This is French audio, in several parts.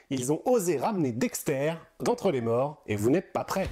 Ils ont osé ramener Dexter d'entre les morts et vous n'êtes pas prêts.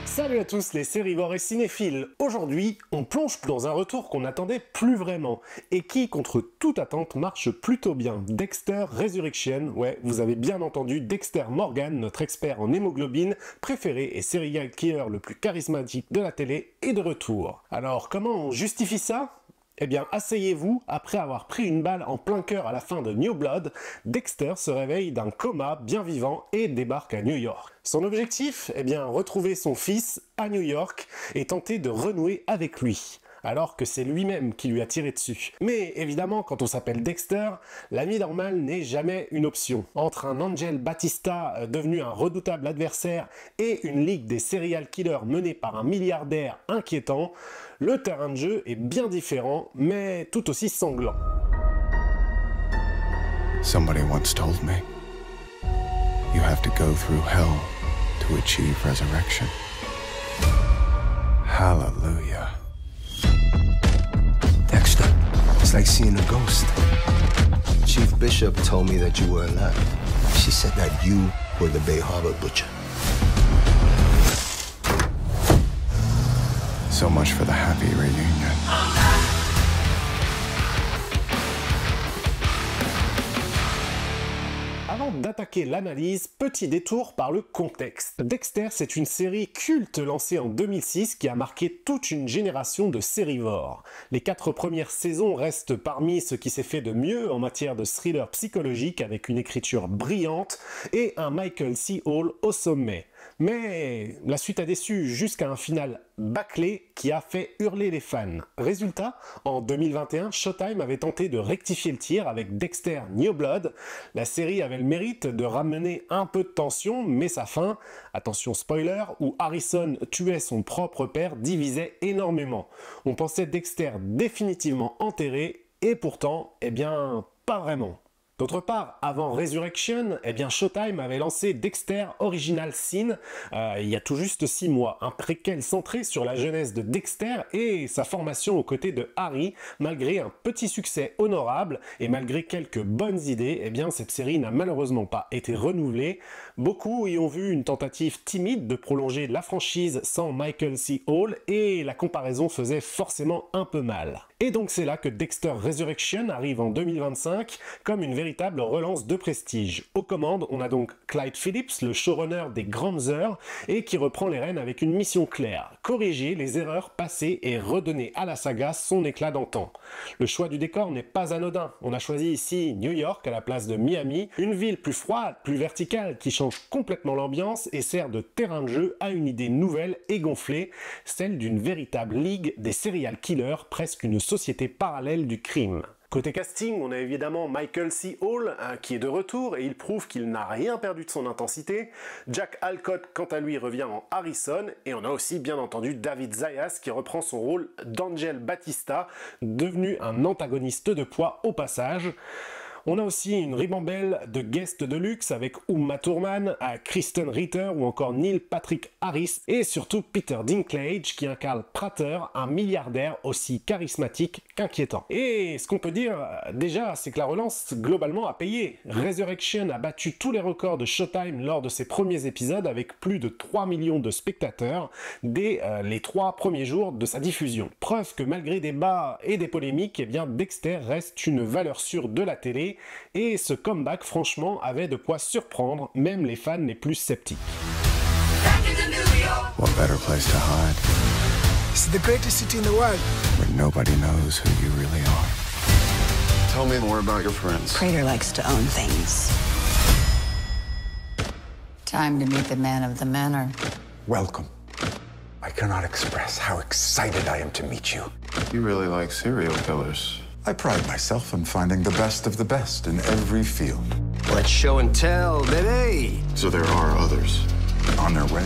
Salut à tous les sérivores et cinéphiles. Aujourd'hui, on plonge dans un retour qu'on n'attendait plus vraiment et qui, contre toute attente, marche plutôt bien. Dexter Resurrection, ouais, vous avez bien entendu, Dexter Morgan, notre expert en hémoglobine préféré et serial killer le plus charismatique de la télé, est de retour. Alors, comment on justifie ça ? Eh bien, asseyez-vous, après avoir pris une balle en plein cœur à la fin de New Blood, Dexter se réveille d'un coma bien vivant et débarque à New York. Son objectif ? Eh bien, retrouver son fils à New York et tenter de renouer avec lui, alors que c'est lui-même qui lui a tiré dessus. Mais évidemment, quand on s'appelle Dexter, la vie normale n'est jamais une option. Entre un Angel Batista devenu un redoutable adversaire et une ligue des serial killers menée par un milliardaire inquiétant, le terrain de jeu est bien différent, mais tout aussi sanglant. Somebody once told me, you have to go through hell to achieve resurrection. Hallelujah. Dexter, it's like seeing a ghost. Chief Bishop told me that you were alive. She said that you were the Bay Harbor butcher. So much for the happy reunion. Avant d'attaquer l'analyse, petit détour par le contexte. Dexter, c'est une série culte lancée en 2006 qui a marqué toute une génération de sérivores. Les 4 premières saisons restent parmi ce qui s'est fait de mieux en matière de thriller psychologique avec une écriture brillante et un Michael C. Hall au sommet. Mais la suite a déçu jusqu'à un final bâclé qui a fait hurler les fans. Résultat, en 2021, Showtime avait tenté de rectifier le tir avec Dexter New Blood. La série avait le mérite de ramener un peu de tension, mais sa fin, attention spoiler, où Harrison tuait son propre père, divisait énormément. On pensait Dexter définitivement enterré, et pourtant, eh bien, pas vraiment. D'autre part, avant Resurrection, eh bien Showtime avait lancé Dexter Original Sin il y a tout juste 6 mois, un préquel centré sur la jeunesse de Dexter et sa formation aux côtés de Harry. Malgré un petit succès honorable et malgré quelques bonnes idées, eh bien cette série n'a malheureusement pas été renouvelée. Beaucoup y ont vu une tentative timide de prolonger la franchise sans Michael C. Hall et la comparaison faisait forcément un peu mal. Et donc c'est là que Dexter Resurrection arrive en 2025 comme une véritable relance de prestige. Aux commandes, on a donc Clyde Phillips, le showrunner des Grandes Heures, et qui reprend les rênes avec une mission claire, corriger les erreurs passées et redonner à la saga son éclat d'antan. Le choix du décor n'est pas anodin. On a choisi ici New York à la place de Miami, une ville plus froide, plus verticale, qui change complètement l'ambiance et sert de terrain de jeu à une idée nouvelle et gonflée, celle d'une véritable ligue des serial killers, presque une société parallèle du crime. Côté casting, on a évidemment Michael C. Hall qui est de retour et il prouve qu'il n'a rien perdu de son intensité. Jack Alcott, quant à lui, revient en Harrison et on a aussi bien entendu David Zayas qui reprend son rôle d'Angel Batista, devenu un antagoniste de poids au passage. On a aussi une ribambelle de guests de luxe avec Uma Thurman, Kristen Ritter ou encore Neil Patrick Harris et surtout Peter Dinklage qui incarne Prater, un milliardaire aussi charismatique qu'inquiétant. Et ce qu'on peut dire déjà, c'est que la relance globalement a payé. Resurrection a battu tous les records de Showtime lors de ses premiers épisodes avec plus de 3 millions de spectateurs dès les 3 premiers jours de sa diffusion. Preuve que malgré des bas et des polémiques, eh bien Dexter reste une valeur sûre de la télé et ce comeback franchement avait de quoi surprendre même les fans les plus sceptiques. What better place to hide It's the greatest city in the world. where nobody knows who you really are? Tell me more about your friends. Prater likes to own things. Time to meet the man of the manor. Welcome. I cannot express how excited I am to meet you. You really like serial killers. I pride myself on finding the best of the best in every field. Let's show and tell, baby. So there are others. On their way.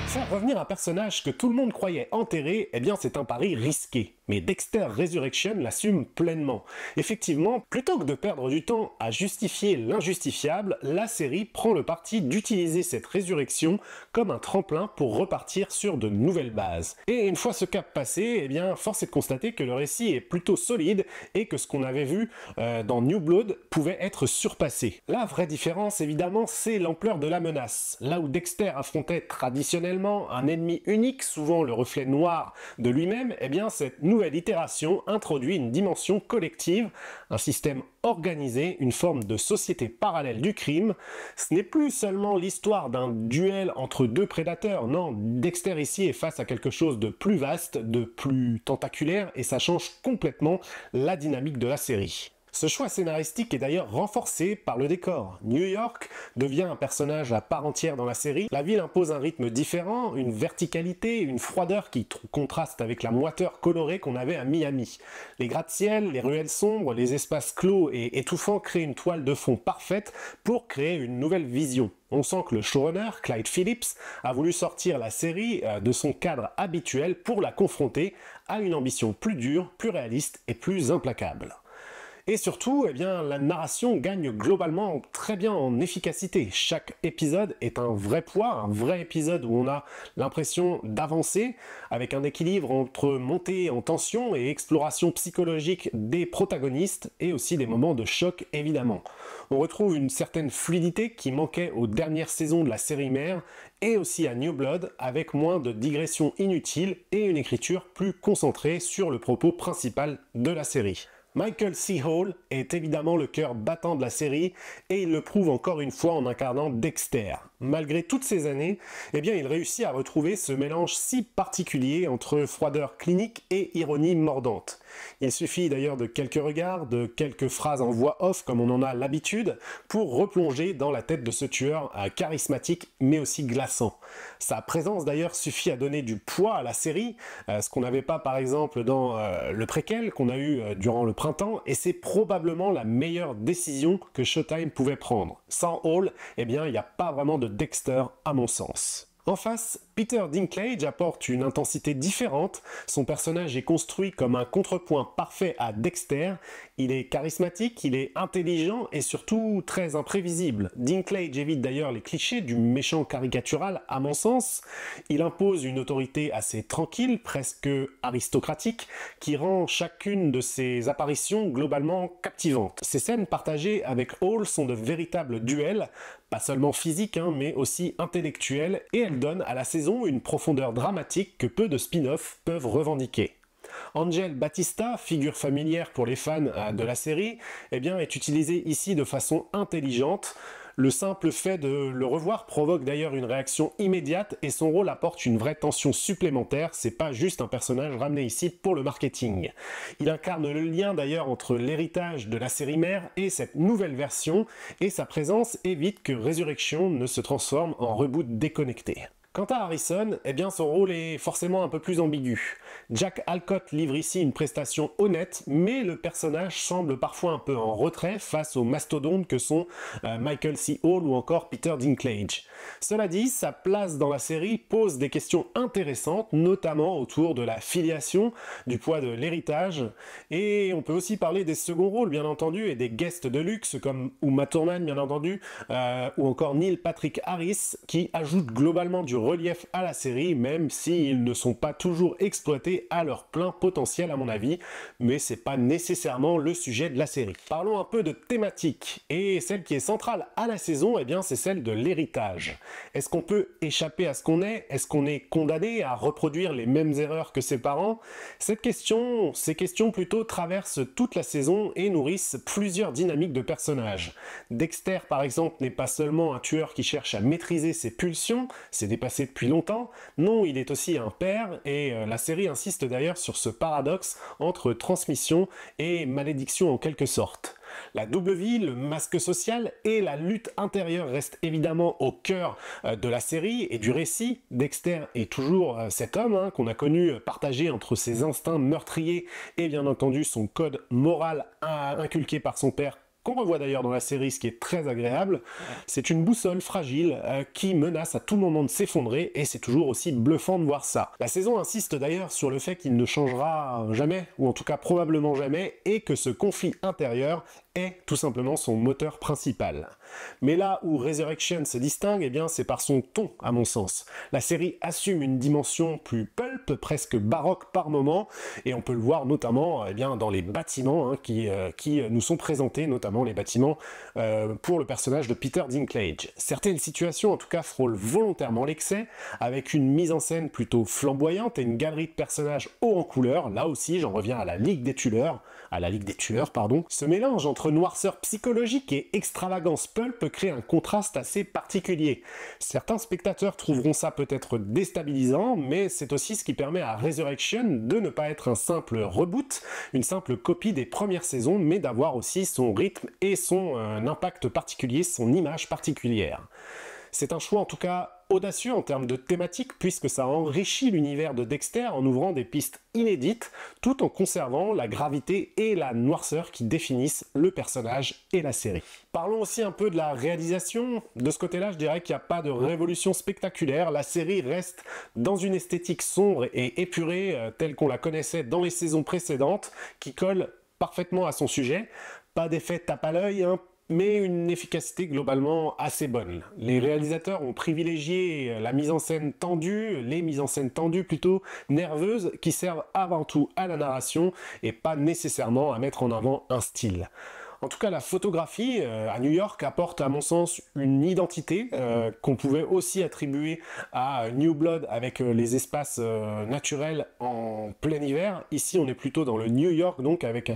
Faire revenir un personnage que tout le monde croyait enterré, eh bien c'est un pari risqué. Mais Dexter Resurrection l'assume pleinement. Effectivement, plutôt que de perdre du temps à justifier l'injustifiable, la série prend le parti d'utiliser cette résurrection comme un tremplin pour repartir sur de nouvelles bases. Et une fois ce cap passé, eh bien, force est de constater que le récit est plutôt solide et que ce qu'on avait vu dans New Blood pouvait être surpassé. La vraie différence, évidemment, c'est l'ampleur de la menace. Là où Dexter affrontait traditionnellement un ennemi unique, souvent le reflet noir de lui-même, eh bien, cette nouvelle itération introduit une dimension collective, un système organisé, une forme de société parallèle du crime. Ce n'est plus seulement l'histoire d'un duel entre deux prédateurs, non, Dexter ici est face à quelque chose de plus vaste, de plus tentaculaire, et ça change complètement la dynamique de la série. Ce choix scénaristique est d'ailleurs renforcé par le décor. New York devient un personnage à part entière dans la série. La ville impose un rythme différent, une verticalité, une froideur qui contraste avec la moiteur colorée qu'on avait à Miami. Les gratte-ciel, les ruelles sombres, les espaces clos et étouffants créent une toile de fond parfaite pour créer une nouvelle vision. On sent que le showrunner, Clyde Phillips, a voulu sortir la série de son cadre habituel pour la confronter à une ambition plus dure, plus réaliste et plus implacable. Et surtout, eh bien, la narration gagne globalement très bien en efficacité. Chaque épisode est un vrai poids, un vrai épisode où on a l'impression d'avancer, avec un équilibre entre montée en tension et exploration psychologique des protagonistes, et aussi des moments de choc évidemment. On retrouve une certaine fluidité qui manquait aux dernières saisons de la série mère, et aussi à New Blood, avec moins de digressions inutiles et une écriture plus concentrée sur le propos principal de la série. Michael C. Hall est évidemment le cœur battant de la série et il le prouve encore une fois en incarnant Dexter. Malgré toutes ces années, eh bien, il réussit à retrouver ce mélange si particulier entre froideur clinique et ironie mordante. Il suffit d'ailleurs de quelques regards, de quelques phrases en voix off comme on en a l'habitude pour replonger dans la tête de ce tueur charismatique mais aussi glaçant. Sa présence d'ailleurs suffit à donner du poids à la série, ce qu'on n'avait pas par exemple dans le préquel qu'on a eu durant le printemps, et c'est probablement la meilleure décision que Showtime pouvait prendre. Sans Hall, eh bien il n'y a pas vraiment de Dexter à mon sens. En face, Peter Dinklage apporte une intensité différente, son personnage est construit comme un contrepoint parfait à Dexter, il est charismatique, il est intelligent et surtout très imprévisible. Dinklage évite d'ailleurs les clichés du méchant caricatural à mon sens, il impose une autorité assez tranquille, presque aristocratique, qui rend chacune de ses apparitions globalement captivantes. Ces scènes partagées avec Hall sont de véritables duels, pas seulement physiques, mais aussi intellectuels, et elles donnent à la saison une profondeur dramatique que peu de spin-off peuvent revendiquer. Angel Batista, figure familière pour les fans de la série, eh bien, est utilisé ici de façon intelligente. Le simple fait de le revoir provoque d'ailleurs une réaction immédiate et son rôle apporte une vraie tension supplémentaire, c'est pas juste un personnage ramené ici pour le marketing. Il incarne le lien d'ailleurs entre l'héritage de la série mère et cette nouvelle version, et sa présence évite que Resurrection ne se transforme en reboot déconnecté. Quant à Harrison, eh bien son rôle est forcément un peu plus ambigu. Jack Alcott livre ici une prestation honnête, mais le personnage semble parfois un peu en retrait face aux mastodontes que sont Michael C. Hall ou encore Peter Dinklage. Cela dit, sa place dans la série pose des questions intéressantes, notamment autour de la filiation, du poids de l'héritage, et on peut aussi parler des seconds rôles bien entendu, et des guests de luxe comme Uma Thurman bien entendu, ou encore Neil Patrick Harris, qui ajoutent globalement du relief à la série, même s'ils ne sont pas toujours exploités à leur plein potentiel à mon avis, mais c'est pas nécessairement le sujet de la série. Parlons un peu de thématique, et celle qui est centrale à la saison, eh bien c'est celle de l'héritage. Est-ce qu'on peut échapper à ce qu'on est? Est-ce qu'on est condamné à reproduire les mêmes erreurs que ses parents? Ces questions plutôt traversent toute la saison et nourrissent plusieurs dynamiques de personnages. Dexter par exemple n'est pas seulement un tueur qui cherche à maîtriser ses pulsions, c'est dépassé depuis longtemps, non, il est aussi un père, et la série insiste d'ailleurs sur ce paradoxe entre transmission et malédiction en quelque sorte. La double vie, le masque social et la lutte intérieure restent évidemment au cœur de la série et du récit. Dexter est toujours cet homme qu'on a connu partagé entre ses instincts meurtriers et bien entendu son code moral inculqué par son père qu'on revoit d'ailleurs dans la série, ce qui est très agréable. C'est une boussole fragile qui menace à tout moment de s'effondrer, et c'est toujours aussi bluffant de voir ça. La saison insiste d'ailleurs sur le fait qu'il ne changera jamais, ou en tout cas probablement jamais, et que ce conflit intérieur est tout simplement son moteur principal. Mais là où Resurrection se distingue, eh bien c'est par son ton, à mon sens. La série assume une dimension plus pulp, presque baroque par moment, et on peut le voir notamment dans les bâtiments qui nous sont présentés, notamment les bâtiments pour le personnage de Peter Dinklage. Certaines situations en tout cas frôlent volontairement l'excès, avec une mise en scène plutôt flamboyante et une galerie de personnages haut en couleur. Là aussi j'en reviens à la Ligue des Tueurs, Ce mélange entre noirceur psychologique et extravagance pulp crée un contraste assez particulier. Certains spectateurs trouveront ça peut-être déstabilisant, mais c'est aussi ce qui permet à Resurrection de ne pas être un simple reboot, une simple copie des premières saisons, mais d'avoir aussi son rythme et son impact particulier, son image particulière. C'est un choix en tout cas audacieux en termes de thématique, puisque ça enrichit l'univers de Dexter en ouvrant des pistes inédites, tout en conservant la gravité et la noirceur qui définissent le personnage et la série. Parlons aussi un peu de la réalisation. De ce côté-là, je dirais qu'il n'y a pas de révolution spectaculaire. La série reste dans une esthétique sombre et épurée, telle qu'on la connaissait dans les saisons précédentes, qui colle parfaitement à son sujet. Pas d'effet tape à l'œil, mais une efficacité globalement assez bonne. Les réalisateurs ont privilégié les mises en scène tendues plutôt, nerveuses, qui servent avant tout à la narration et pas nécessairement à mettre en avant un style. En tout cas, la photographie à New York apporte à mon sens une identité qu'on pouvait aussi attribuer à New Blood avec les espaces naturels en plein hiver. Ici, on est plutôt dans le New York, donc avec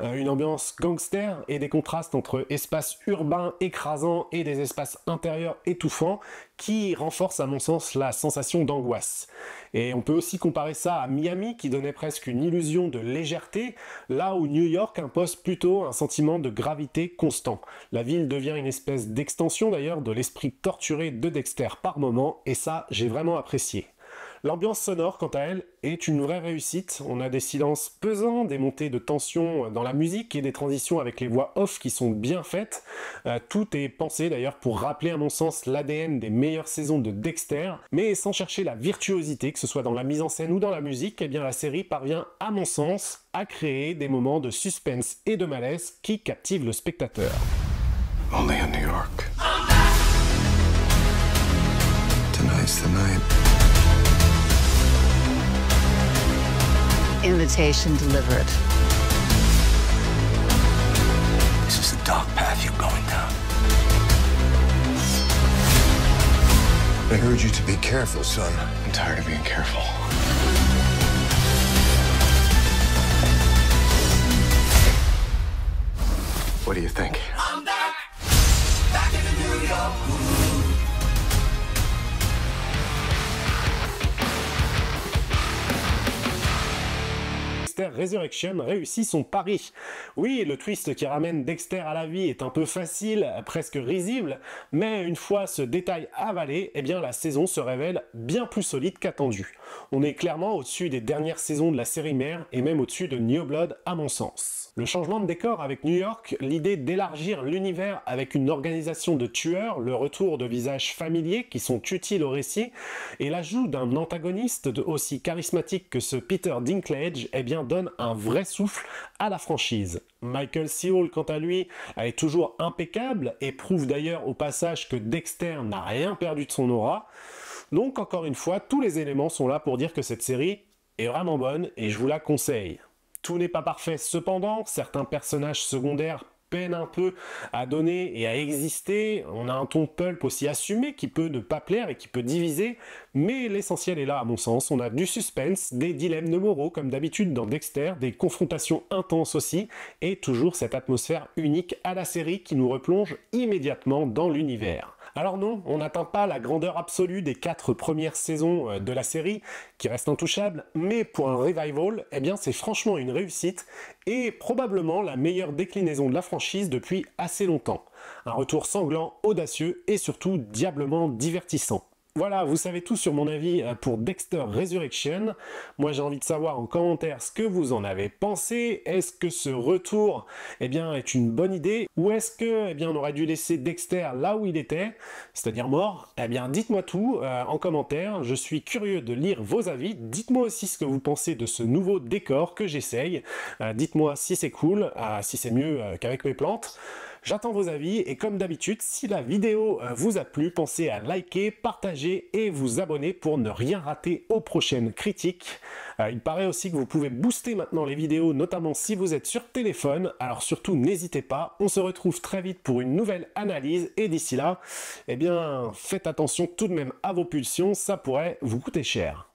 une ambiance gangster et des contrastes entre espaces urbains écrasants et des espaces intérieurs étouffants qui renforcent à mon sens la sensation d'angoisse. Et on peut aussi comparer ça à Miami qui donnait presque une illusion de légèreté, là où New York impose plutôt un sentiment de gravité constant. La ville devient une espèce d'extension d'ailleurs de l'esprit torturé de Dexter par moment, et ça j'ai vraiment apprécié. L'ambiance sonore, quant à elle, est une vraie réussite. On a des silences pesants, des montées de tension dans la musique et des transitions avec les voix off qui sont bien faites. Tout est pensé d'ailleurs pour rappeler à mon sens l'ADN des meilleures saisons de Dexter, mais sans chercher la virtuosité, que ce soit dans la mise en scène ou dans la musique, eh bien la série parvient à mon sens à créer des moments de suspense et de malaise qui captivent le spectateur. Only in New York. Tonight's the night. Invitation delivered. This is the dark path you're going down. I heard you to be careful, son. I'm tired of being careful. What do you think? I'm back in New York. Resurrection réussit son pari. Oui, le twist qui ramène Dexter à la vie est un peu facile, presque risible, mais une fois ce détail avalé, eh bien la saison se révèle bien plus solide qu'attendu. On est clairement au-dessus des dernières saisons de la série mère et même au-dessus de New Blood à mon sens. Le changement de décor avec New York, l'idée d'élargir l'univers avec une organisation de tueurs, le retour de visages familiers qui sont utiles au récit, et l'ajout d'un antagoniste aussi charismatique que ce Peter Dinklage, eh bien donne un vrai souffle à la franchise. Michael C. Hall, quant à lui, est toujours impeccable et prouve d'ailleurs au passage que Dexter n'a rien perdu de son aura. Donc encore une fois, tous les éléments sont là pour dire que cette série est vraiment bonne et je vous la conseille. Tout n'est pas parfait cependant, certains personnages secondaires peinent un peu à donner et à exister, on a un ton pulp aussi assumé qui peut ne pas plaire et qui peut diviser, mais l'essentiel est là à mon sens, on a du suspense, des dilemmes moraux comme d'habitude dans Dexter, des confrontations intenses aussi, et toujours cette atmosphère unique à la série qui nous replonge immédiatement dans l'univers. Alors non, on n'atteint pas la grandeur absolue des 4 premières saisons de la série, qui reste intouchable, mais pour un revival, eh bien c'est franchement une réussite, et probablement la meilleure déclinaison de la franchise depuis assez longtemps. Un retour sanglant, audacieux, et surtout diablement divertissant. Voilà, vous savez tout sur mon avis pour Dexter Resurrection. Moi j'ai envie de savoir en commentaire ce que vous en avez pensé. Est-ce que ce retour est une bonne idée? Ou est-ce que on aurait dû laisser Dexter là où il était, c'est-à-dire mort? Dites-moi tout en commentaire, je suis curieux de lire vos avis. Dites-moi aussi ce que vous pensez de ce nouveau décor que j'essaye. Dites-moi si c'est cool, si c'est mieux qu'avec mes plantes. J'attends vos avis et comme d'habitude, si la vidéo vous a plu, pensez à liker, partager et vous abonner pour ne rien rater aux prochaines critiques. Il paraît aussi que vous pouvez booster maintenant les vidéos, notamment si vous êtes sur téléphone, alors surtout n'hésitez pas. On se retrouve très vite pour une nouvelle analyse et d'ici là, faites attention tout de même à vos pulsions, ça pourrait vous coûter cher.